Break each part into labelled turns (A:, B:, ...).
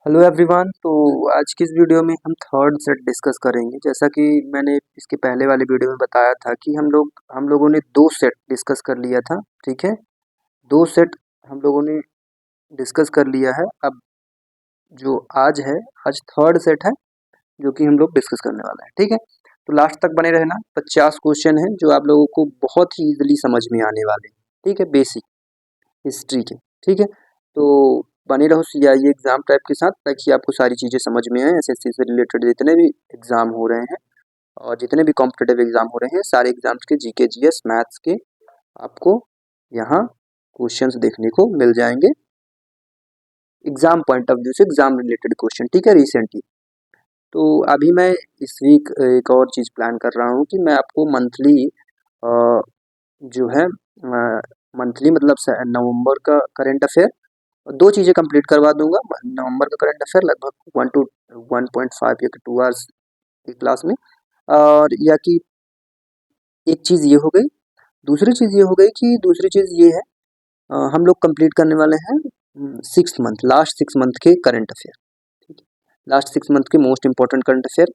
A: Hello everyone. तो आज की इस वीडियो में हम थर्ड सेट डिस्कस करेंगे। जैसा कि मैंने इसके पहले वाले वीडियो में बताया था कि हम लोगों ने दो सेट डिस्कस कर लिया था। ठीक है, दो सेट हम लोगों ने डिस्कस कर लिया है। अब जो आज है, आज थर्ड सेट है जो कि हम लोग डिस्कस करने वाले हैं। ठीक है, तो लास्ट तक बने रहना। 50 क्वेश्चन हैं जो आप लोगों को बहुत ही इजीली समझ में आने वाले हैं। ठीक है, बेसिक हिस्ट्री के। ठीक है, तो बने रहो सीआईए एग्जाम टाइप के साथ ताकि आपको सारी चीज़ें समझ में आए। एसएससी से रिलेटेड जितने भी एग्जाम हो रहे हैं और जितने भी कॉम्पिटेटिव एग्जाम हो रहे हैं, सारे एग्जाम्स के जीके जीएस मैथ्स के आपको यहाँ क्वेश्चंस देखने को मिल जाएंगे एग्जाम पॉइंट ऑफ व्यू से, एग्जाम रिलेटेड क्वेश्चन। ठीक है, रिसेंटली तो अभी मैं इस वीक एक और चीज़ प्लान कर रहा हूँ कि मैं आपको मंथली जो है मंथली मतलब नवंबर का करंट अफेयर दो चीज़ें कंप्लीट करवा दूंगा। नवंबर का करंट अफेयर लगभग 1 to 1.5 या 2 आवर्स की क्लास में। और या कि एक चीज़ ये हो गई, दूसरी चीज़ ये है, हम लोग कंप्लीट करने वाले हैं 6 मंथ, लास्ट 6 मंथ के करंट अफेयर। ठीक है, लास्ट 6 मंथ के मोस्ट इंपॉर्टेंट करंट अफेयर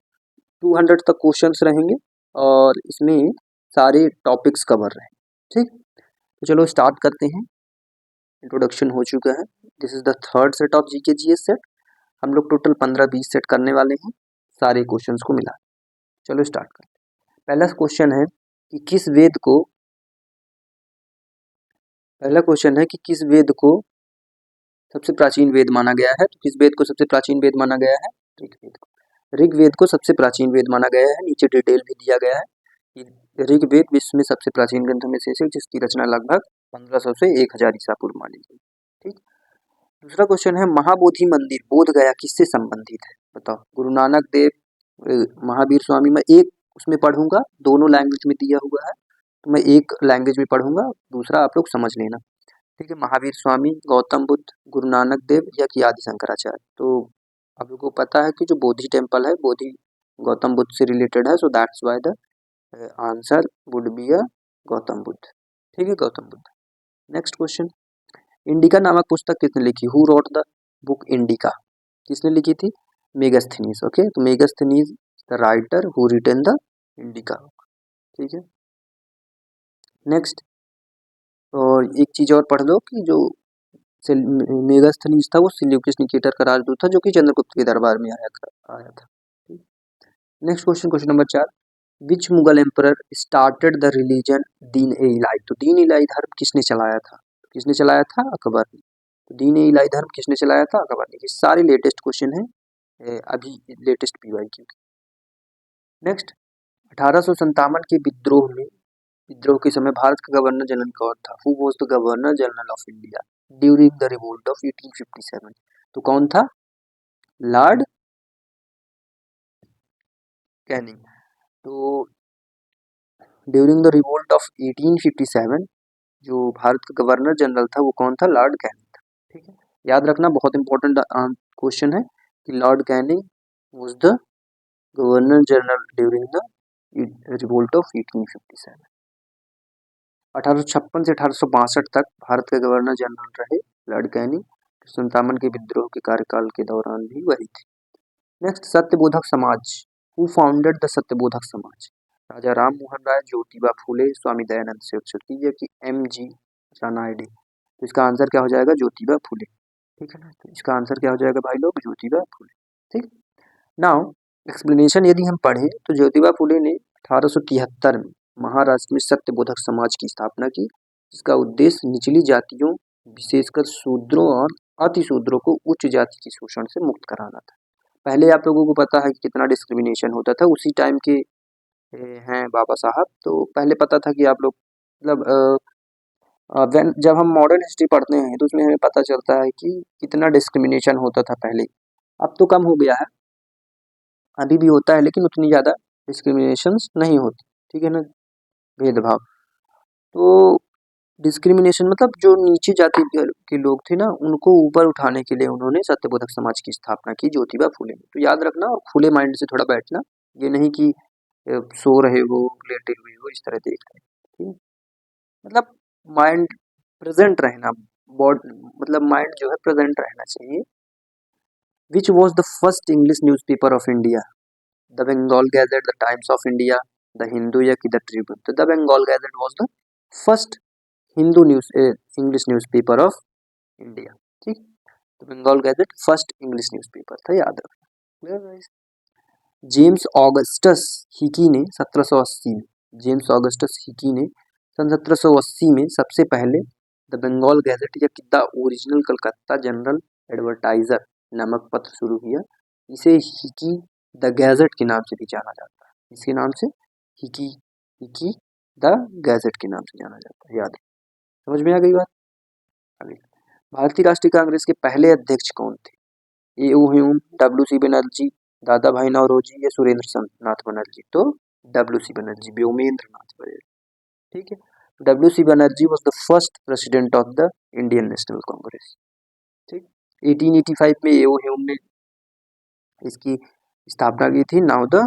A: 200 तक क्वेश्चंस रहेंगे और इसमें सारे टॉपिक्स कवर रहेंगे। ठीक, तो चलो स्टार्ट करते हैं। इंट्रोडक्शन हो चुका है। This is the third set of GK GS set. हम लोग टोटल 15-20 सेट करने वाले हैं सारे क्वेश्चंस को मिला। चलो स्टार्ट करते हैं। पहला क्वेश्चन है कि किस वेद को सबसे प्राचीन वेद माना गया है। तो किस वेद को सबसे प्राचीन वेद माना गया है? ऋग्वेद को। ऋग्वेद को सबसे प्राचीन वेद माना गया है। नीचे डिटेल भी दिया गया है कि ऋग्वेद विश्व में सबसे प्राचीन ग्रंथों में से है जिसकी रचना लगभग 1500 से 1000 ईसा पूर्व मानी गई। ठीक। दूसरा क्वेश्चन है महाबोधि मंदिर बोध गया किससे संबंधित है? बताओ। गुरु नानक देव, महावीर स्वामी। मैं एक उसमें पढ़ूंगा, दोनों लैंग्वेज में दिया हुआ है तो मैं एक लैंग्वेज में पढ़ूंगा, दूसरा आप लोग समझ लेना। ठीक है, महावीर स्वामी, गौतम बुद्ध, गुरु नानक देव या कि आदि शंकराचार्य। तो आप लोगों को पता है कि जो बोधि टेम्पल है, बोधि गौतम बुद्ध से रिलेटेड है, so that's why the answer would be a Gautam Buddha. ठीक है, Gautam Buddha. Next question, Indica नामक पुस्तक किसने लिखी? Who wrote the book Indica? किसने लिखी थी? मेगास्थनीज। ओके, तो Megasthenes the writer who written the Indica. ठीक है, नेक्स्ट। और एक चीज और पढ़ लो कि जो मेगास्थनीज था वो सिल्यूकिस निकेटर का राजदूत था जो कि चंद्रगुप्त के दरबार में आया था। Next question, question number 4, which Mughal emperor started the religion दीन ए इलाही? तो दीन इलाही धर्म किसने चलाया था? किसने चलाया था? अकबर ने। तो दीन ए इलाही धर्म किसने चलाया था? अकबर ने। ये सारे लेटेस्ट क्वेश्चन है, अभी लेटेस्ट पीवाईक्यू। नेक्स्ट, 1857 के विद्रोह के समय भारत का गवर्नर जनरल कौन था? Who was the governor general of India during the revolt of 1857? तो कौन था? Lord Canning. तो ड्यूरिंग द रिवोल्ट ऑफ 1857 जो भारत का गवर्नर जनरल था वो कौन था? लॉर्ड कैनिंग था। ठीक है, याद रखना, बहुत इंपॉर्टेंट क्वेश्चन है कि Lord Canning was the governor general during the revolt of 1857। 1856 से 1862 तक भारत के गवर्नर जनरल रहे लॉर्ड कैनिंग। 57 के विद्रोह के कार्यकाल के दौरान भी वही थे। नेक्स्ट, सत्यबोधक समाज। हु फाउंडेड द सत्यबोधक समाज? राजा राम मोहन राय, ज्योतिबा फूले, स्वामी दयानंद सरस्वती या कि एम.जी. रानायडे? तो इसका आंसर क्या हो जाएगा? ज्योतिबा फूले। ठीक है ना, तो इसका आंसर क्या हो जाएगा भाई लोग? ज्योतिबा फूले। ठीक। नाउ एक्सप्लेनेशन यदि हम पढ़ें तो ज्योतिबा फूले ने 1873 में महाराष्ट्र में सत्यबोधक समाज की स्थापना की जिसका उद्देश्य निचली जातियों विशेषकर शूद्रों और अतिशूद्रों को उच्च जाति के शोषण से मुक्त कराना था। पहले आप लोगों को पता है कि कितना डिस्क्रिमिनेशन होता था उसी टाइम के हैं बाबा साहब। तो पहले पता था कि आप लोग मतलब जब हम मॉडर्न हिस्ट्री पढ़ते हैं तो उसमें हमें पता चलता है कि कितना डिस्क्रिमिनेशन होता था पहले। अब तो कम हो गया है, अभी भी होता है लेकिन उतनी ज़्यादा डिस्क्रिमिनेशन नहीं होती। ठीक है ना, भेदभाव। तो डिस्क्रिमिनेशन मतलब जो नीचे जाति के लोग थे ना उनको ऊपर उठाने के लिए उन्होंने सत्यबोधक समाज की स्थापना की, ज्योतिबा फूले ने। तो याद रखना और खुले माइंड से थोड़ा बैठना, ये नहीं कि सो रहे हो, लेटे हुए हो, इस तरह देख रहे हो। ठीक, मतलब माइंड प्रेजेंट रहना, बॉडी मतलब माइंड जो है प्रेजेंट रहना चाहिए, which was the first English news paper of India? The Bengal gazette, the Times of India, the Hindu या कि द ट्रिब्यून? तो the Bengal gazette was the first Hindu news English news paper of India. ठीक, तो Bengal gazette first English news paper था, याद रखना। James Augustus Hicky ने 1780 में, जेम्स ऑगस्टस हिकी ने सन 1780 में सबसे पहले द बंगाल गैजेट या the original Calcutta general advertiser नामक पत्र शुरू किया। इसे हिकी द गैजेट के नाम से भी जाना जाता है। इसके नाम से हिकी हिकी द गैजेट के नाम से जाना जाता है, याद समझ में आ गई बात। आगे, भारतीय राष्ट्रीय कांग्रेस के पहले अध्यक्ष कौन थे? A O Hume, W C Banerjee, Dadabhai Naoroji या सुरेंद्र नाथ बनर्जी? तो डब्ल्यू सी बनर्जी, व्योमेंद्र नाथ बनर्जी। ठीक है, W C Banerjee was the first president of the Indian National Congress. ठीक, 1885 में ए ओ ह्यूम ने इसकी स्थापना की थी। नाउ द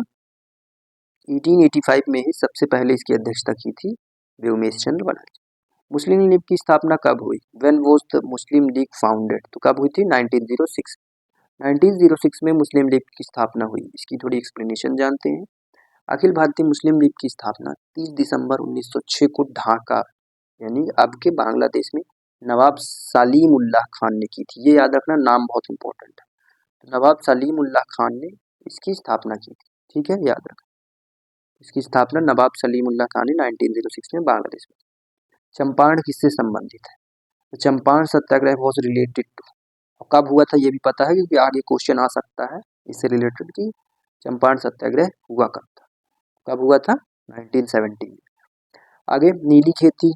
A: 1885 में ही सबसे पहले इसकी अध्यक्षता की थी व्योमेश चंद्र बनर्जी। मुस्लिम लीग की स्थापना कब हुई? When was the Muslim league founded? तो कब हुई थी? 1906। 1906 में मुस्लिम लीग की स्थापना हुई। इसकी थोड़ी एक्सप्लेनेशन जानते हैं। अखिल भारतीय मुस्लिम लीग की स्थापना 30 दिसंबर 1906 को ढाका यानी अब के बांग्लादेश में नवाब सलीम उल्लाह खान ने की थी। ये याद रखना, नाम बहुत इंपॉर्टेंट है। तो नवाब सलीम उल्लाह खान ने इसकी स्थापना की थी। ठीक है, याद रखना, इसकी स्थापना नवाब सलीम उल्लाह खान ने 1906 में बांग्लादेश में। चंपारण किससे संबंधित है? तो चंपारण सत्याग्रह वॉज रिलेटेड टू, कब हुआ था ये भी पता है क्योंकि आगे क्वेश्चन आ सकता है इससे रिलेटेड कि चंपारण सत्याग्रह हुआ कब था। कब हुआ था? 1917 में। आगे, नीली खेती,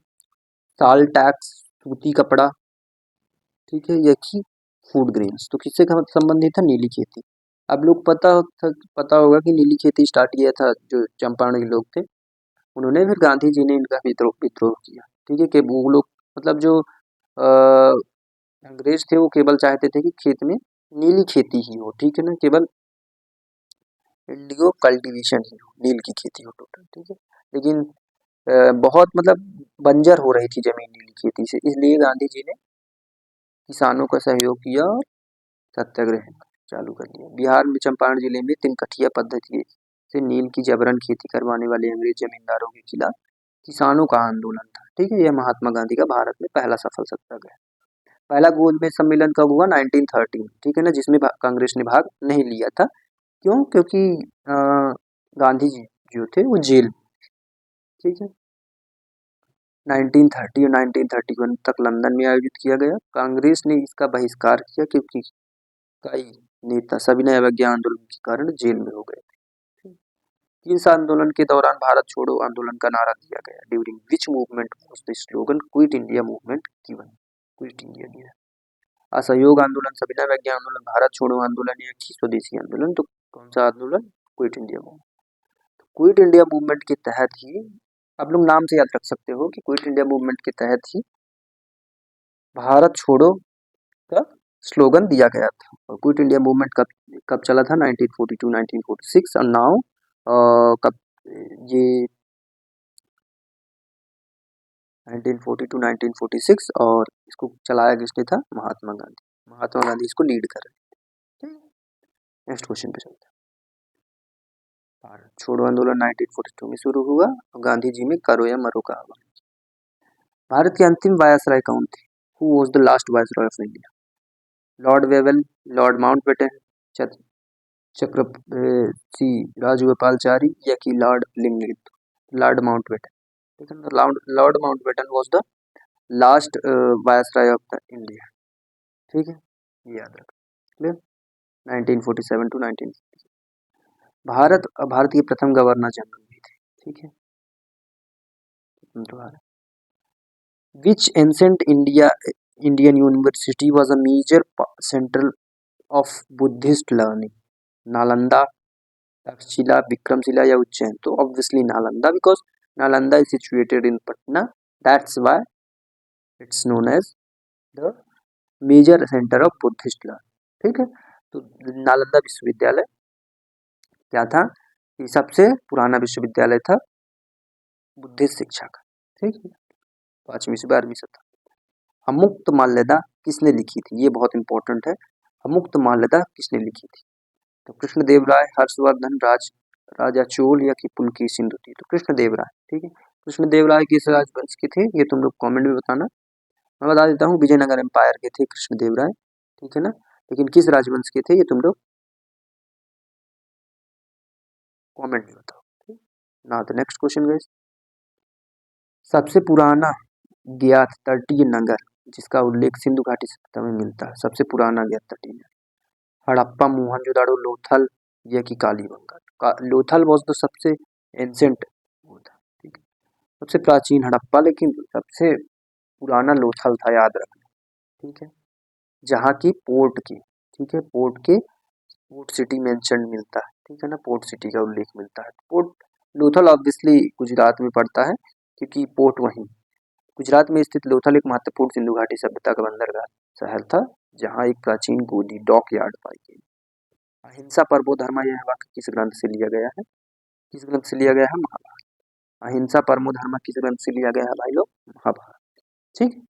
A: साल टैक्स, सूती कपड़ा, ठीक है, या कि फूड ग्रेन्स? तो किससे संबंधित था? नीली खेती। अब लोग पता होगा कि नीली खेती स्टार्ट किया था जो चंपारण के लोग थे, उन्होंने, फिर गांधी जी ने इनका विद्रोह किया। ठीक है, कि वो लोग मतलब जो अंग्रेज थे वो केवल चाहते थे कि खेत में नीली खेती ही हो। ठीक है ना, केवल इंडिगो कल्टीवेशन ही हो, नील की खेती हो टोटल। ठीक है, लेकिन बहुत मतलब बंजर हो रही थी जमीन नीली खेती से, इसलिए गांधी जी ने किसानों का सहयोग किया और सत्याग्रह चालू कर दिया। बिहार में चंपारण जिले में तिनकठिया पद्धति से नील की जबरन खेती करवाने वाले अंग्रेज जमींदारों के खिलाफ किसानों का आंदोलन था। ठीक है, यह महात्मा गांधी का भारत में पहला सफल सत्याग्रह। पहला गोलमेज सम्मेलन कब हुआ? 1913। ठीक है ना, जिसमें कांग्रेस ने भाग नहीं लिया था। क्यों? क्योंकि गांधी जी जो थे वो जेल। ठीक है, 1930 और 1931 तक लंदन में आयोजित किया गया। कांग्रेस ने इसका बहिष्कार किया क्योंकि कई नेता सविनय अवज्ञा आंदोलन के कारण जेल में हो गए थे। इस आंदोलन के दौरान भारत छोड़ो आंदोलन का नारा दिया गया। During which movement was the slogan quit India movement given? Quit India दिया। असहयोग आंदोलन, सविनय अवज्ञा आंदोलन, भारत छोड़ो आंदोलन या कि स्वदेशी आंदोलन? तो कौन सा आंदोलन? Quit India movement. Quit India movement के तहत ही, आप लोग नाम से याद रख सकते हो कि क्विट इंडिया मूवमेंट के तहत ही भारत छोड़ो का स्लोगन दिया गया था। और क्विट इंडिया मूवमेंट कब कब चला था? 1942 1946। और नाउ कब ये 1942 1946, और इसको चलाया किसने था? महात्मा गांधी। महात्मा गांधी इसको लीड कर रहे थे। नेक्स्ट क्वेश्चन पे चलते हैं। भारत छोड़ो आंदोलन 1942 में शुरू हुआ और गांधी जी में करो या मरो का आह्वान। भारत के अंतिम वायसराय कौन थे? Who was the last viceroy of India? Lord Wavell, Lord Mountbatten, Chakravarti Rajagopalachari या कि लॉर्ड लिंगलित? Lord Mountbatten. लेकिन Lord Mountbatten was the last viceroy of the India. ठीक है, ये याद रखो। क्लियर? 1947 टू 19। भारत के प्रथम गवर्नर जनरल भी थे। ठीक है, दोबारा, which ancient Indian university was a major centre of Buddhist learning? Nalanda, Takshashila, Vikramshila या उज्जैन? तो obviously Nalanda, because Nalanda is situated in Patna, that's why it's known as the major centre of Buddhist learning. ठीक है, तो नालंदा विश्वविद्यालय क्या था? ये सबसे पुराना विश्वविद्यालय था बुद्धिस्ट शिक्षा का। ठीक है, 5वीं से 12वीं शताब्दी। अमुक्त माल्यदा किसने लिखी थी? ये बहुत इंपॉर्टेंट है। अमुक्त माल्यदा किसने लिखी थी? तो कृष्णदेव राय, हर्षवर्धन, राजा चोल या कि पुलकेशिन द्वितीय। तो कृष्णदेव राय, ठीक है। कृष्णदेव राय किस राजवंश के थे, ये तुम लोग कमेंट में बताना। मैं बता देता हूँ, विजयनगर एम्पायर के थे कृष्णदेव राय, ठीक है ना। लेकिन किस राजवंश के थे ये तुम लोग कमेंट में बताओ। ना तो नेक्स्ट क्वेश्चन गाइस, सबसे पुराना ज्ञात तटीय नगर जिसका उल्लेख सिंधु घाटी सभ्यता में मिलता है, सबसे पुराना ज्ञात तटीय नगर, हड़प्पा, मोहनजोदाड़ो, लोथल या कि कालीबंगा। लोथल वॉज द सबसे एंसेंट वो था, ठीक है। सबसे प्राचीन हड़प्पा, लेकिन सबसे पुराना लोथल था, याद रखना, ठीक है। जहाँ की पोर्ट की, ठीक है, पोर्ट सिटी मेंशन मिलता है, ठीक है ना, पोर्ट सिटी का उल्लेख मिलता है। पोर्ट लोथल ऑब्वियसली गुजरात में पड़ता है, क्योंकि पोर्ट वहीं गुजरात में स्थित लोथल एक महत्वपूर्ण सिंधु घाटी सभ्यता का बंदरगाह शहर था, जहाँ एक प्राचीन गोदी डॉक यार्ड पाई गई। अहिंसा परमो धर्मा, यह वाक्य किस ग्रंथ से लिया गया है? किस ग्रंथ से लिया गया है? महाभारत। अहिंसा परमो धर्मा किस ग्रंथ से लिया गया है भाई लोग? महाभारत, ठीक।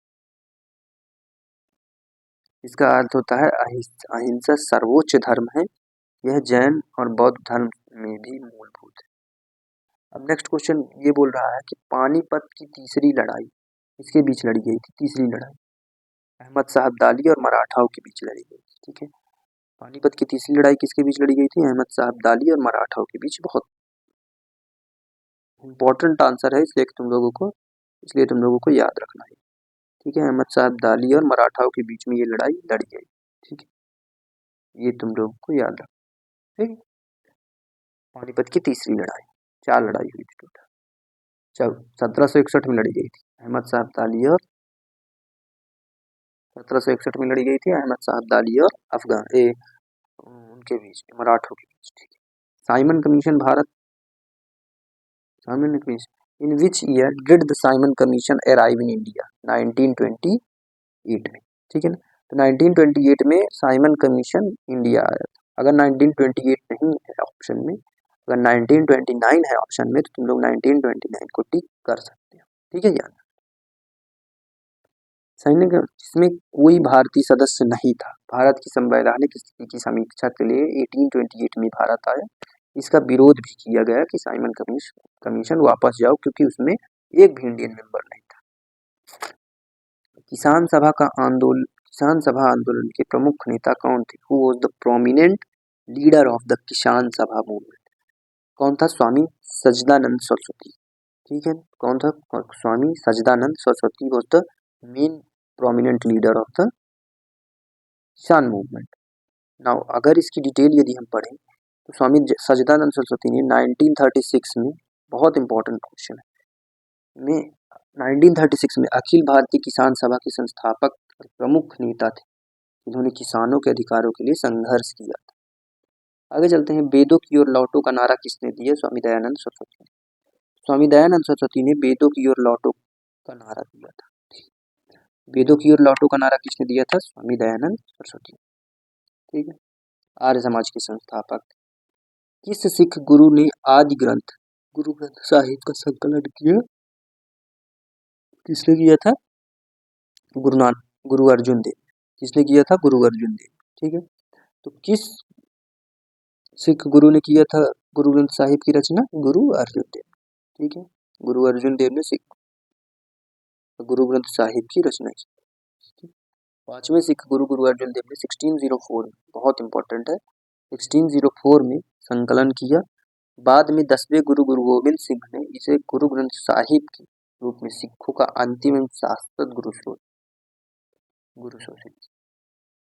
A: इसका अर्थ होता है अहिंसा सर्वोच्च धर्म है, यह जैन और बौद्ध धर्म में भी मूलभूत है। अब नेक्स्ट क्वेश्चन ये बोल रहा है कि पानीपत की तीसरी लड़ाई इसके बीच लड़ी गई थी, तीसरी लड़ाई अहमद साहब अब्दाली और मराठाओं के बीच लड़ी गई थी, ठीक है। पानीपत की तीसरी लड़ाई किसके बीच लड़ी गई थी? अहमद साहब अब्दाली और मराठाओं के बीच। बहुत इंपॉर्टेंट आंसर है, इसलिए तुम लोगों को याद रखना है, ठीक है। अहमद साहब अब्दाली और मराठाओं के बीच में ये लड़ाई लड़ी गई, ठीक है, ये तुम लोगों को याद रखना, ठीक है। पानीपत की तीसरी लड़ाई, 4 लड़ाई हुई थी टोटल। चलो 1761 में लड़ी गई थी अहमद साहब अब्दाली और 1761 में लड़ी गई थी अहमद साहब अब्दाली और उनके बीच, मराठों के बीच, ठीक है। Simon commission Bharat, Simon commission in which year did the Simon commission arrive in India? 1928 में, ठीक है ना। तो 1928 में साइमन कमीशन इंडिया आया था। अगर 1928 नहीं है ऑप्शन में, अगर 1929 है ऑप्शन में, तो तुम लोग 1929 को टिक कर सकते हो, ठीक है। याद सैनिक जिसमें कोई भारतीय सदस्य नहीं था, भारत की संवैधानिक स्थिति की समीक्षा के लिए 1828 में भारत आया। इसका विरोध भी किया गया कि साइमन कमीशन वापस जाओ, क्योंकि उसमें एक भी इंडियन मेंबर नहीं था। किसान सभा आंदोलन के प्रमुख नेता कौन थे? Who was the prominent leader of the किसान सभा मूवमेंट? कौन था? स्वामी सच्चिदानंद सरस्वती, ठीक है। कौन था? Swami Sachchidanand Saraswati was the main prominent leader of the kisan movement. Now अगर इसकी डिटेल यदि हम पढ़ें, तो स्वामी सच्चिदानंद सरस्वती ने 1936 में, बहुत इंपॉर्टेंट क्वेश्चन है, में 1936 में अखिल भारतीय किसान सभा के संस्थापक और प्रमुख नेता थे, जिन्होंने किसानों के अधिकारों के लिए संघर्ष किया था। आगे चलते हैं, वेदों की ओर लौटो का नारा किसने दिया? स्वामी दयानंद सरस्वती ने। स्वामी दयानंद सरस्वती ने वेदों की ओर लौटो का नारा दिया था। वेदों की ओर लौटो का नारा किसने दिया था? स्वामी दयानंद सरस्वती, ठीक है। आर्य समाज के संस्थापक। किस सिख गुरु ने आदि ग्रंथ गुरु ग्रंथ साहिब का संकलन किया? किसने किया था? गुरु अर्जुन देव। किसने किया था? गुरु अर्जुन देव, ठीक है। तो किस सिख गुरु ने किया था गुरु ग्रंथ साहिब की रचना? गुरु अर्जुन देव, ठीक है। गुरु अर्जुन देव ने गुरु ग्रंथ साहिब की रचना की। पांचवें सिख गुरु अर्जुन देव ने 1604 में, बहुत इंपॉर्टेंट है, 1604 में संकलन किया। बाद में 10वें गुरु गोबिंद सिंह ने इसे गुरु ग्रंथ साहिब के रूप में सिखों का अंतिम एवं शाश्वत गुरु घोषित।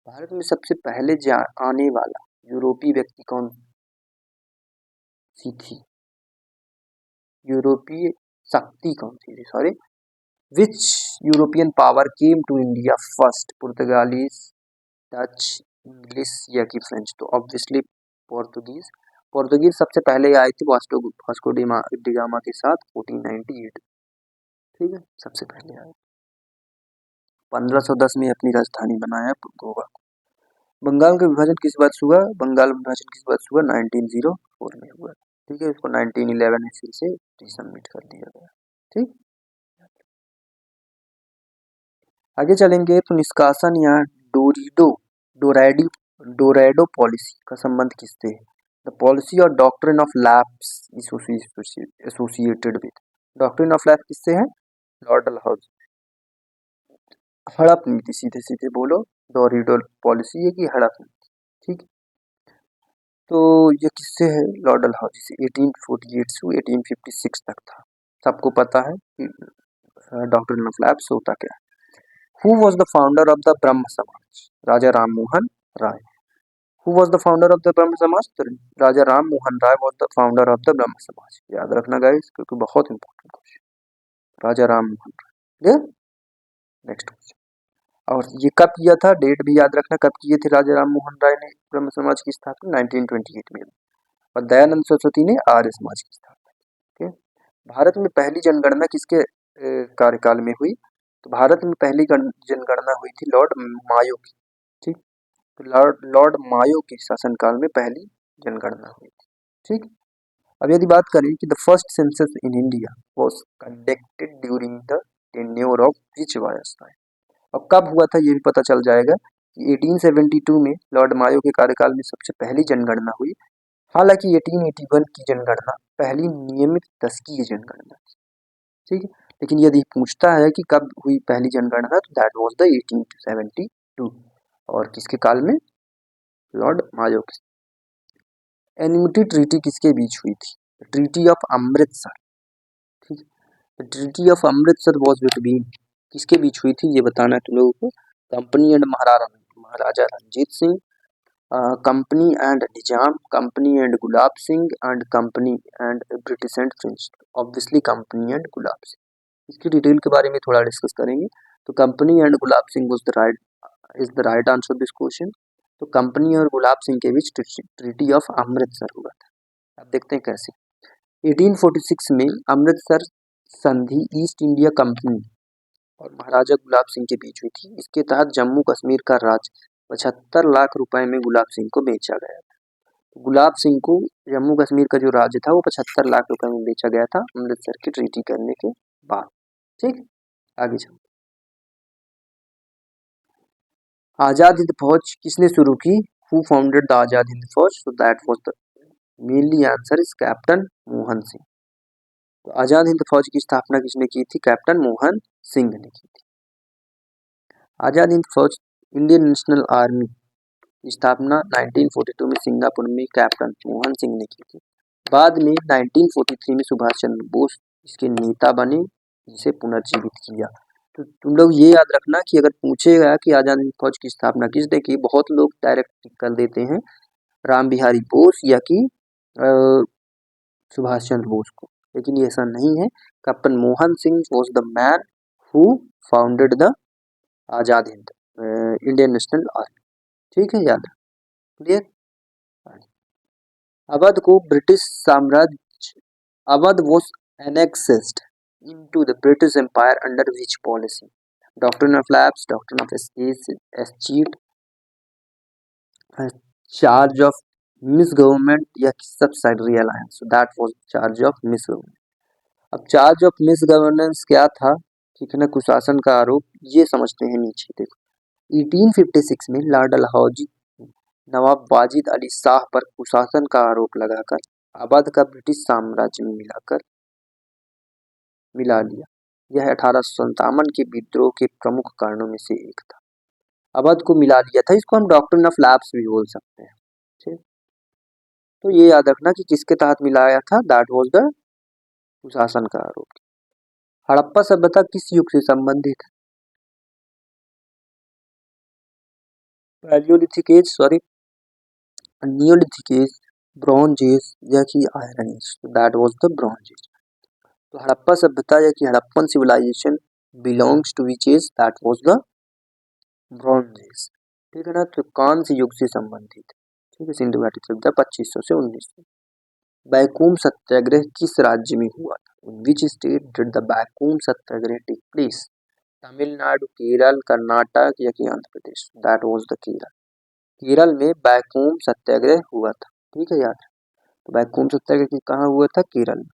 A: भारत में सबसे पहले आने वाला यूरोपीय व्यक्ति कौन सी थी? यूरोपीय शक्ति कौन सी? Sorry, which European power came to India first? Portuguese, Dutch, English या कि फ्रेंच? तो ऑब्वियसली पोर्तुगीज सबसे पहले आए थे वास्को डिगामा के साथ 1498, ठीक है, सबसे पहले आए। 1510 में अपनी राजधानी बनाया गोवा। बंगाल का विभाजन किस बात से हुआ? बंगाल विभाजन किस बात से हुआ? 1904 में हुआ, ठीक है। इसको 1911 में फिर से रीसबमिट कर दिया गया, ठीक। आगे चलेंगे तो निष्कासन या डोरैडो डोरैडो पॉलिसी का संबंध किससे है? द पॉलिसी और doctrine of lapse associated with. Doctrine of lapse किससे है? लॉर्ड डलहौजी। हड़प नीति, सीधे सीधे बोलो, डोरैडो पॉलिसी है कि हड़प नीति, ठीक। तो ये किससे है? लॉर्ड डलहौजी से। 1848 से 1856 तक था। सबको पता है कि डॉक्ट्रिन ऑफ लैप्स होता क्या है। Who was the founder of the ब्रह्म समाज? राजा राम मोहन राय। Who was the founder of the ब्रह्म समाज? तो राजा राम मोहन राय was the founder of the ब्रह्म समाज। याद रखना गाइस, क्योंकि बहुत important question. Raja Ram Mohan Roy. Next question. और ये कब किया था? डेट भी याद रखना, कब किए थे राजा राम मोहन राय ने ब्रह्म समाज की स्थापना? 1928 में। और दयानंद सरस्वती ने आर्य समाज की स्थापना। भारत में पहली जनगणना किसके कार्यकाल में हुई? तो भारत में पहली जनगणना हुई थी लॉर्ड मायो की, ठीक। तो लॉर्ड मायो के शासनकाल में पहली जनगणना हुई थी, ठीक। अब यदि बात करें कि the first census in India was conducted during the tenure of which viceroy. अब कब हुआ था ये भी पता चल जाएगा कि 1872 में लॉर्ड मायो के कार्यकाल में सबसे पहली जनगणना हुई। हालांकि 1881 की जनगणना पहली नियमित दशकीय जनगणना थी, ठीक है। लेकिन यदि पूछता है कि कब हुई पहली जनगणना, तो दैट वाज द 1872। और किसके काल में? लॉर्ड मायो के। एनिमिटी ट्रीटी किसके बीच हुई थी? ट्रीटी ऑफ अमृतसर, ठीक। Treaty of Amritsar was between, किसके बीच हुई थी ये बताना है तुम लोगों को। Company and Maharaja Ranjit Singh, company and Nizam, company and Gulab Singh, and company and British and French. Obviously company and Gulab Singh. इसकी डिटेल के बारे में थोड़ा डिस्कस करेंगे। तो company and Gulab Singh is the right answer this question. तो कंपनी और गुलाब सिंह के बीच ट्रीटी ऑफ अमृतसर हुआ था। अब देखते हैं कैसे। 1846 में अमृतसर संधि ईस्ट इंडिया कंपनी और महाराजा गुलाब सिंह के बीच हुई थी। इसके तहत जम्मू कश्मीर का राज 75 लाख रुपए में गुलाब सिंह को बेचा गया था। गुलाब सिंह को जम्मू कश्मीर का जो राज्य था वो 75 लाख रुपए में बेचा गया था अमृतसर की ट्रीटी करने के बाद, ठीक। आगे चलो। आजाद हिंद फौज किसने शुरू की? Who founded the Azad Hind फौज? So that was the mainly answer is captain Mohan Singh. तो आजाद हिंद फौज की स्थापना किसने की थी? कैप्टन मोहन सिंह ने की थी। आजाद हिंद फौज इंडियन नेशनल आर्मी की स्थापना 1942 में सिंगापुर में कैप्टन मोहन सिंह ने की थी। बाद में 1943 में सुभाष चंद्र बोस इसके नेता बने, जिसे पुनर्जीवित किया। तो तुम लोग ये याद रखना कि अगर पूछेगा कि आजाद हिंद फौज की स्थापना किसने की, बहुत लोग डायरेक्ट कर देते हैं राम बिहारी बोस या कि सुभाष चंद्र बोस को, लेकिन ये ऐसा नहीं है। Captain Mohan Singh was the man who founded the Azad Hind Indian National Army, ठीक है, याद क्लियर। अवध को ब्रिटिश साम्राज्य, Awadh was annexed into the British Empire under which policy? Doctrine of lapse, doctrine of escheat, charge of misgovernment या subsidiary alliance? So that was charge of misgovernment. अब charge of मिसगवर्नेंस क्या था? ठीक है ना, कुशासन का आरोप। ये समझते हैं नीचे देखो। 1856 में लॉर्ड डलहौजी नवाब वाजिद अली शाह पर कुशासन का आरोप लगाकर अवध का ब्रिटिश साम्राज्य में मिला लिया। यह 1857 के विद्रोह के प्रमुख कारणों में से एक था। अवध को मिला लिया था, इसको हम डॉक्ट्रिन ऑफ लैप्स भी बोल सकते हैं, ठीक। तो ये याद रखना कि किसके तहत मिलाया था, दैट वाज द कुशासन का आरोप। हड़प्पा सभ्यता किस युग से संबंधित है? Paleolithic age, sorry, neolithic age, bronze age या कि iron age? That was the bronze age. तो हड़प्पा सभ्यता या कि Harappan civilization belongs to which age? That was the bronze age, ठीक है ना। तो कौन से युग से संबंधित है? ठीक है, सिंधु घाटी सभ्यता 2500 से 1900। बैकूम सत्याग्रह किस राज्य में हुआ था? In which state did the Vaikom Satyagraha take place? Tamil Nadu, Kerala, Karnataka या कि Andhra Pradesh? That was the Kerala. Kerala में बैकूम सत्याग्रह हुआ था, ठीक है, याद। तो बैकूम सत्याग्रह कहाँ हुआ था? केरल में।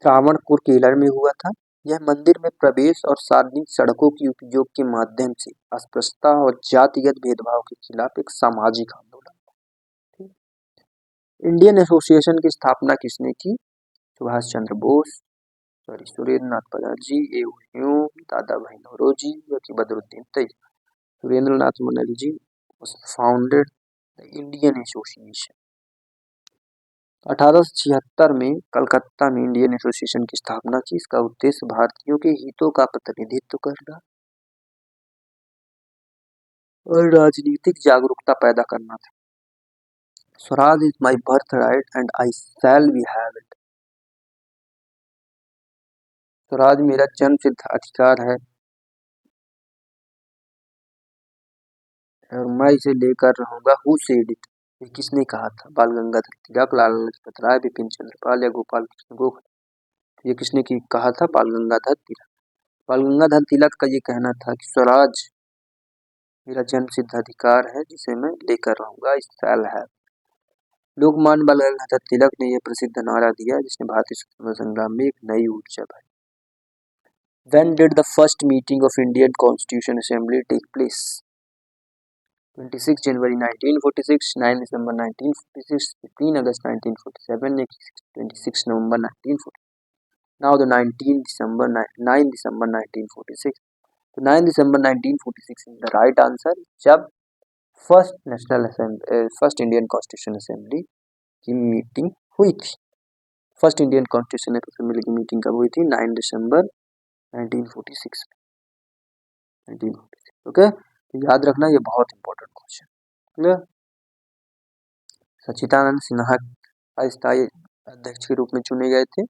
A: त्रावणकोर केरल में हुआ था। यह मंदिर में प्रवेश और सार्वजनिक सड़कों के उपयोग के माध्यम से अस्पृश्यता और जातिगत भेदभाव के खिलाफ एक सामाजिक आंदोलन था। इंडियन एसोसिएशन की स्थापना किसने की? Subhash Chandra Bose, sorry Surendra Nath Banerjee, Hume, Dadabhai Naoroji या कि Badruddin Tyab. Surendra Nath Banerjee founded the Indian Association. 1876 में कलकत्ता में इंडियन एसोसिएशन की स्थापना की। इसका उद्देश्य भारतीयों के हितों का प्रतिनिधित्व करना और राजनीतिक जागरूकता पैदा करना था। Swaraj is my birth right and I shall be have it. Swaraj मेरा जन्म सिद्ध अधिकार है और मैं इसे लेकर रहूंगा। Who said it? ये किसने कहा था? बाल गंगाधर तिलक, लाला लजपत राय, बिपिन चंद्रपाल या गोपाल कृष्ण गोखले। ये किसने कहा था? बाल गंगाधर तिलक। बाल गंगाधर तिलक का ये कहना था कि स्वराज मेरा जन्म सिद्ध अधिकार है जिसे मैं लेकर रहूंगा। इस शैल है। लोकमान्य बाल गंगाधर तिलक ने यह प्रसिद्ध नारा दिया जिसने भारतीय स्वतंत्रता संग्राम में एक नई ऊर्जा भरी। When did the first meeting of Indian Constitution Assembly take place? 26 January 1946, 9 December 1946, 15 August 1947, 26 November 1940. Now the 9 December 1946. तो 9 दिसंबर 1946 इज द राइट आंसर, जब फर्स्ट इंडियन कॉन्स्टिट्यूशन असेंबली की मीटिंग हुई थी। फर्स्ट इंडियन कॉन्स्टिट्यूशन असेंबली की meeting कब हुई थी? 9 दिसंबर 1946 में। 1946, ओके। तो याद रखना, ये बहुत इंपॉर्टेंट क्वेश्चन। क्लियर? सच्चिदानंद सिन्हा अस्थायी अध्यक्ष के रूप में चुने गए थे।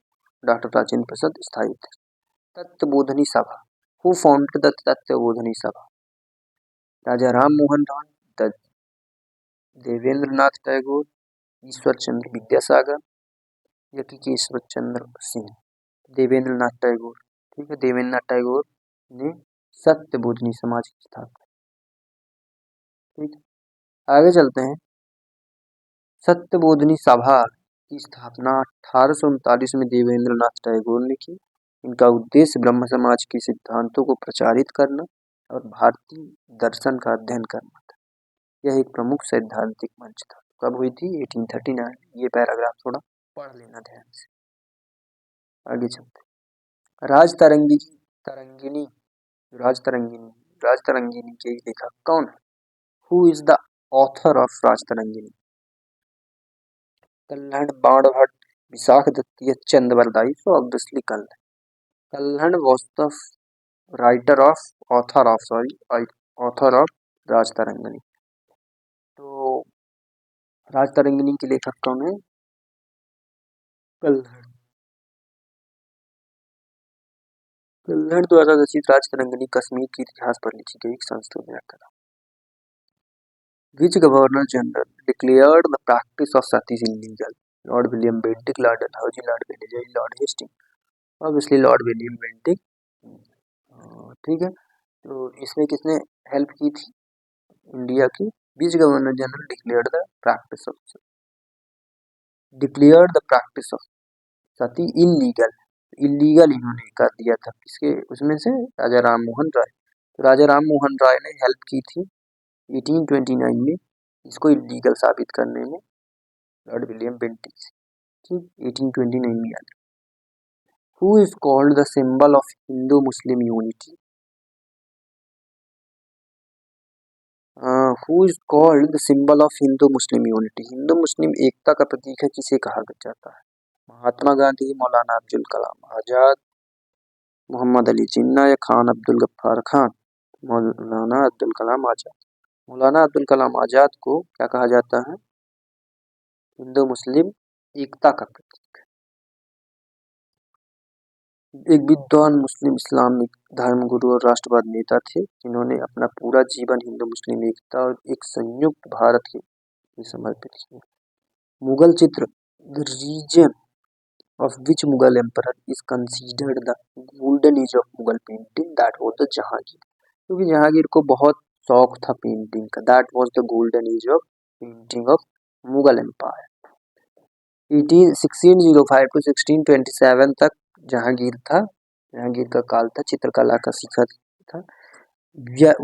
A: डॉक्टर राजेंद्र प्रसाद स्थायी अध्यक्ष। तत्वबोधनी सभा, हु फाउंडेड द तत्वबोधनी सभा? राजा राम मोहन राय, देवेंद्र नाथ टैगोर, ईश्वर चंद्र विद्यासागर या कि केशव चंद्र सिंह? देवेंद्र नाथ टैगोर। ठीक है, देवेंद्र नाथ टैगोर ने सत्यबोधनी समाज की स्थापना। ठीक है, आगे चलते हैं। सत्यबोधनी सभा की स्थापना 1839 में देवेंद्र नाथ टैगोर ने की। इनका उद्देश्य ब्रह्म समाज के सिद्धांतों को प्रचारित करना और भारतीय दर्शन का अध्ययन करना था। यह एक प्रमुख सैद्धांतिक मंच था। कब हुई थी? 1839। ये पैराग्राफ थोड़ा पढ़ लेना ध्यान से। आगे चलते। राजतरंगिनी के लेखक कौन है? Who is the author of Rajatarangini? Kalhana, Banabhatta, Vishakha Datta या Chandbardai? So obviously Kalhana was the author of Rajatarangini. तो राजतरंगिनी के लेखक कौन है? कल्हण द्वारा रचित राजतरंगिनी कश्मीर के इतिहास पर लिखी गई एक संशोधित कथा। Which Governor General declared the practice of sati illegal? Lord William Bentinck, Lord Dalhousie, Lord Villeroy, Lord Hastings? Obviously Lord William Bentinck। ठीक है, तो इसमें किसने हेल्प की थी? इंडिया की। Which Governor General declared the practice of sati illegal? Illegal इन्होंने कर दिया था। किसके? उसमें से राजा राम मोहन राय। तो राजा राम मोहन राय ने हेल्प की थी 1829 में इसको इलीगल साबित करने में लॉर्ड विलियम बेंटिक। ठीक, 1829 में आया। Who is called the symbol of Hindu Muslim unity? Who is called the symbol of Hindu Muslim unity? हिंदू मुस्लिम एकता का प्रतीक है, किसे कहा जाता है? महात्मा गांधी, मौलाना अब्दुल कलाम आजाद, मोहम्मद अली जिन्ना या खान अब्दुल गफ्फार खान? मौलाना अब्दुल कलाम आजाद। मौलाना अब्दुल कलाम आजाद को क्या कहा जाता है? हिंदू मुस्लिम एकता का प्रतीक। एक विद्वान मुस्लिम इस्लामिक धर्मगुरु और राष्ट्रवाद नेता थे जिन्होंने अपना पूरा जीवन हिंदू मुस्लिम एकता और एक संयुक्त भारत के लिए समर्पित किया। मुगल चित्र, the reason of which Mughal emperor is considered the golden age of Mughal painting? That was the Jahangir. क्योंकि जहांगीर को बहुत शौक था पेंटिंग का। That was the golden age of painting of Mughal empire। 1605 to 1627 तक जहांगीर था जहांगीर का काल था, चित्रकला का शिखर था।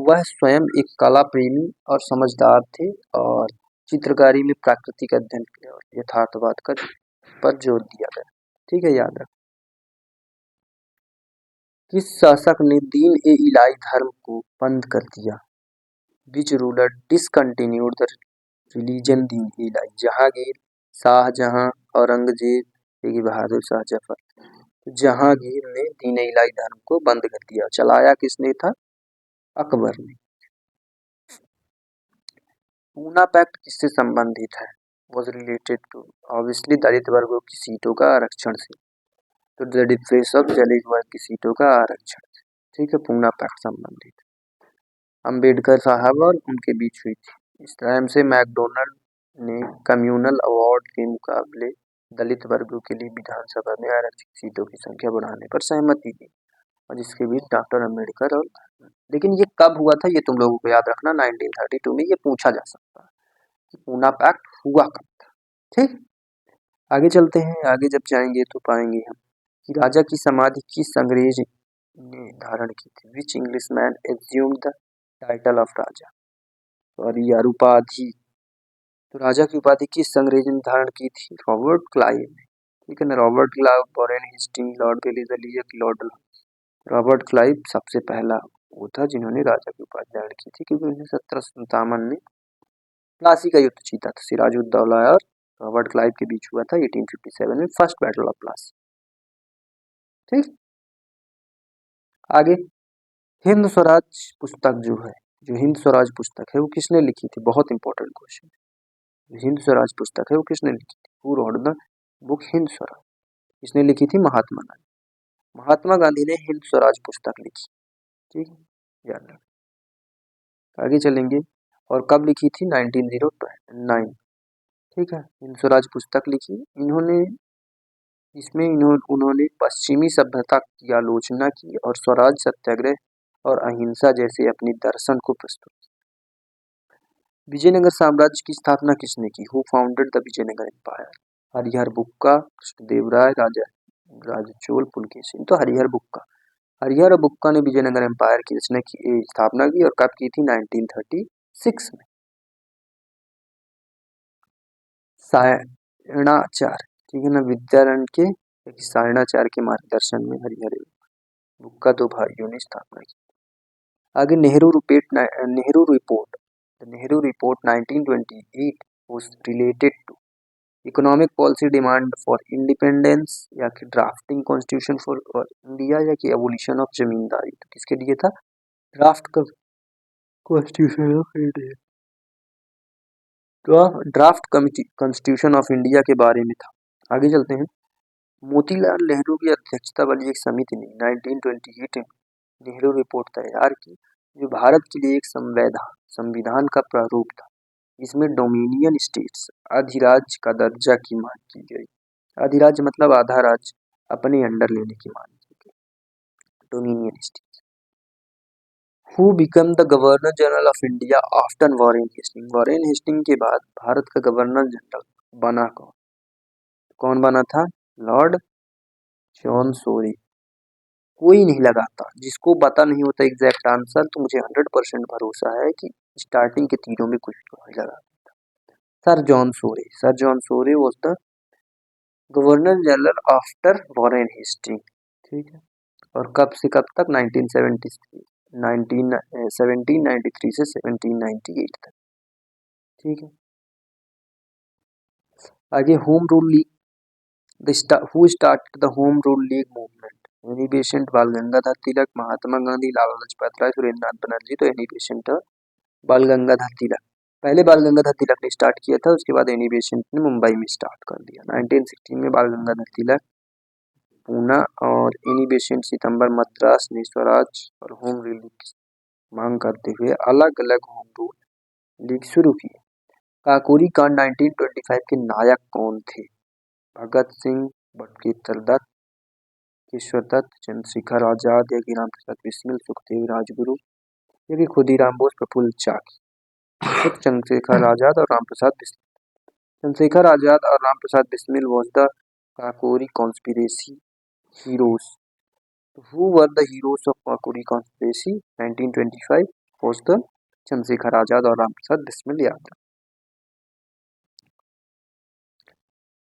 A: वह स्वयं एक कला प्रेमी और समझदार थे और चित्रकारी में प्राकृतिक अध्ययन और यथार्थवाद का पर जोर दिया गया। ठीक है, याद रख। किस शासक ने दीन ए इलाही धर्म को बंद कर दिया? Which ruler discontinued the religion दीन ए इलाही? जहांगीर, शाहजहां, औरंगजेब, बेगी बहादुर शाह जफर। तो जहांगीर ने दीन ए इलाही धर्म को बंद कर दिया। चलाया किसने था? अकबर ने। पूना पैक्ट किससे संबंधित है? वॉज रिलेटेड टू ऑब्वियसली दलित वर्गों की सीटों का आरक्षण से। तो द डिफरेंस ऑफ दलित वर्ग की सीटों का आरक्षण। ठीक है, पूना पैक्ट संबंधित। अंबेडकर साहब और उनके बीच हुई थी। इस टाइम से मैकडोनल्ड ने कम्युनल अवार्ड के मुकाबले दलित वर्गों के लिए विधानसभा में आरक्षित सीटों की संख्या बढ़ाने पर सहमति दी और जिसके बीच डॉक्टर अंबेडकर और लेकिन ये कब हुआ था ये तुम लोगों को याद रखना, 1932 में। ये पूछा जा सकता है कि पूना पैक्ट हुआ कब था। ठीक, आगे चलते हैं। आगे जब जाएंगे तो पाएंगे हम कि राजा की समाधि किस अंग्रेज ने धारण की थी? Which Englishman assumed the title of raja और यार उपाधि। तो राजा की उपाधि किस अंग्रेज ने धारण की थी? रॉबर्ट क्लाइव ने। ठीक है ना, Robert Clive, Warren Hastings, Lord Wellesley, Lord Robert Clive सबसे पहला वो था जिन्होंने राजा की उपाधि धारण की थी, क्योंकि उन्हें 1757 में प्लासी का युद्ध जीता था। सिराजुद्दौला और रॉबर्ट क्लाइव के बीच हुआ था 1857 में फर्स्ट बैटल ऑफ प्लासी। ठीक, आगे हिंद स्वराज पुस्तक जो हिंद स्वराज पुस्तक है वो किसने लिखी थी? बहुत इंपॉर्टेंट क्वेश्चन। हिंद स्वराज पुस्तक है वो किसने लिखी थी? Who wrote the book Hind Swaraj? किसने लिखी थी? महात्मा गांधी। महात्मा गांधी ने हिंद स्वराज पुस्तक लिखी। ठीक है, याद रख। आगे चलेंगे। और कब लिखी थी? 1909। ठीक है, हिंद स्वराज पुस्तक लिखी इन्होंने। इसमें उन्होंने पश्चिमी सभ्यता की आलोचना की और स्वराज, सत्याग्रह और अहिंसा जैसे अपनी दर्शन को प्रस्तुत किया। विजयनगर साम्राज्य की स्थापना किसने की? Who founded the Vijayanagara empire? Harihar Bukka, Krishnadevaraya, Raja Chola, Pulakeshin. तो हरिहर बुक्का, हरिहर बुक्का ने विजयनगर एम्पायर की रचना की, स्थापना की और कब की थी? 1936 में। सायणाचार्य, ठीक है ना, विद्यारण के सायणाचार्य के मार्गदर्शन में हरिहर बुक्का दो भाइयों ने स्थापना की। आगे Nehru report, the Nehru report 1928 was related to economic policy demand for independence या कि ड्राफ्टिंग कॉन्स्टिट्यूशन फॉर इंडिया या कि एवोल्यूशन ऑफ जमींदारी। तो किसके लिए था? Draft constitution of India, draft constitution of India के बारे में था। आगे चलते हैं। मोतीलाल नेहरू की अध्यक्षता वाली एक समिति ने 1928 में नेहरू रिपोर्ट तैयार की जो भारत के लिए एक संविधान का प्रारूप था। इसमें डोमिनियन स्टेट्स, अधिराज्य का दर्जा की मांग की गई। अधिराज्य मतलब आधा राज्य अपने अंडर लेने की मांग की गई। Dominion status. Who become the governor general of India after Warren Hasting? Warren Hasting के बाद भारत का गवर्नर जनरल बना कौन बना था? लॉर्ड जॉन सोरे। कोई नहीं लगाता, जिसको पता नहीं होता एग्जैक्ट आंसर, तो मुझे 100% भरोसा है कि स्टार्टिंग के तीनों में कुछ तो नहीं लगा। Sir John Shore, sir John Shore was the governor general after Warren Hasting. ठीक है, और कब से कब तक? 1793 से 1798 तक। ठीक है, आगे home rule league, who started the home rule league movement? Annie Besant, बाल गंगाधर तिलक, महात्मा गांधी, लाला लाजपत राय, सुरेंद्रनाथ बनर्जी। तो एनी बेसेंट बाल गंगाधर तिलक। पहले बाल गंगाधर तिलक ने स्टार्ट किया था, उसके बाद एनी बेसेंट ने मुंबई में स्टार्ट कर दिया। 1916 में बाल गंगाधर तिलक पूना और एनी बेसेंट सितंबर मद्रास ने स्वराज और होम रूल की मांग करते हुए अलग अलग होम रूल लीग शुरू की। काकोरी कांड 1925 के नायक कौन थे? भगत सिंह, बटुकेश्वर दत्त, केशव दत्त, चंद्रशेखर आजाद या कि राम प्रसाद बिस्मिल, सुखदेव राजगुरु या कि खुदीराम बोस, प्रफुल्ल चाकी। चंद्रशेखर आजाद और राम प्रसाद बिस्मिल। चंद्रशेखर आजाद और Ram Prasad Bismil was the Kakori conspiracy heroes. So who were the heroes of Kakori conspiracy 1925 was the Chandrashekhar Azad और Ramprasad Bismil Yadav.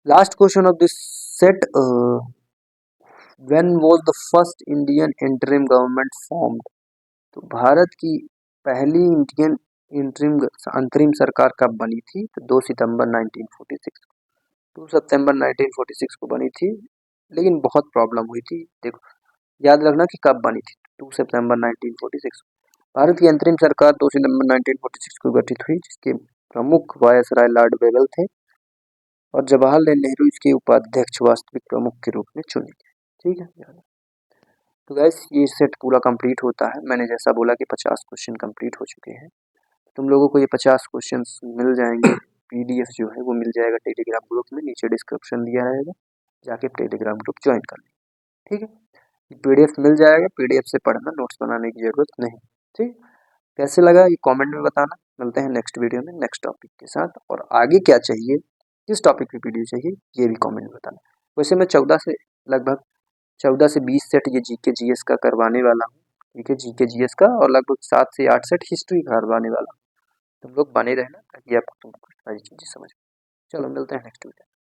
A: Last question of this set, when was the first Indian interim government formed? तो भारत की पहली इंडियन इंटरिम अंतरिम सरकार कब बनी थी? तो 2 सितंबर 1946 2 सितंबर 1946 को बनी थी, लेकिन बहुत प्रॉब्लम हुई थी। देखो याद रखना कि कब बनी थी, 2 सितंबर 1946। भारत की अंतरिम सरकार 2 सितंबर 1946 को गठित हुई, जिसके प्रमुख वायसराय लॉर्ड बेगल थे और जवाहरलाल नेहरू इसके उपाध्यक्ष वास्तविक प्रमुख के रूप में चुने गए। ठीक है, तो गैस ये सेट पूरा कंप्लीट होता है। मैंने जैसा बोला कि 50 क्वेश्चन कंप्लीट हो चुके हैं। तुम लोगों को ये 50 क्वेश्चन मिल जाएंगे, पीडीएफ जो है वो मिल जाएगा टेलीग्राम ग्रुप में, नीचे डिस्क्रिप्शन दिया रहेगा, जाके टेलीग्राम ग्रुप ज्वाइन कर लें। ठीक है, पीडीएफ मिल जाएगा, पीडीएफ से पढ़ना, नोट्स बनाने की जरूरत नहीं। ठीक, कैसे लगा ये कमेंट में बताना। मिलते हैं नेक्स्ट वीडियो में नेक्स्ट टॉपिक के साथ, और आगे क्या चाहिए, किस टॉपिक पे वीडियो चाहिए, ये भी कमेंट में बताना। वैसे मैं 14 से 20 सेट ये जीके जीएस का करवाने वाला हूँ। ठीक है, जीके जीएस का, और लगभग 7 से 8 सेट हिस्ट्री का करवाने वाला हूँ। तुम लोग बने रहना ताकि आपको तुमको सारी चीज़ें समझ में। चलो मिलते हैं नेक्स्ट वीडियो।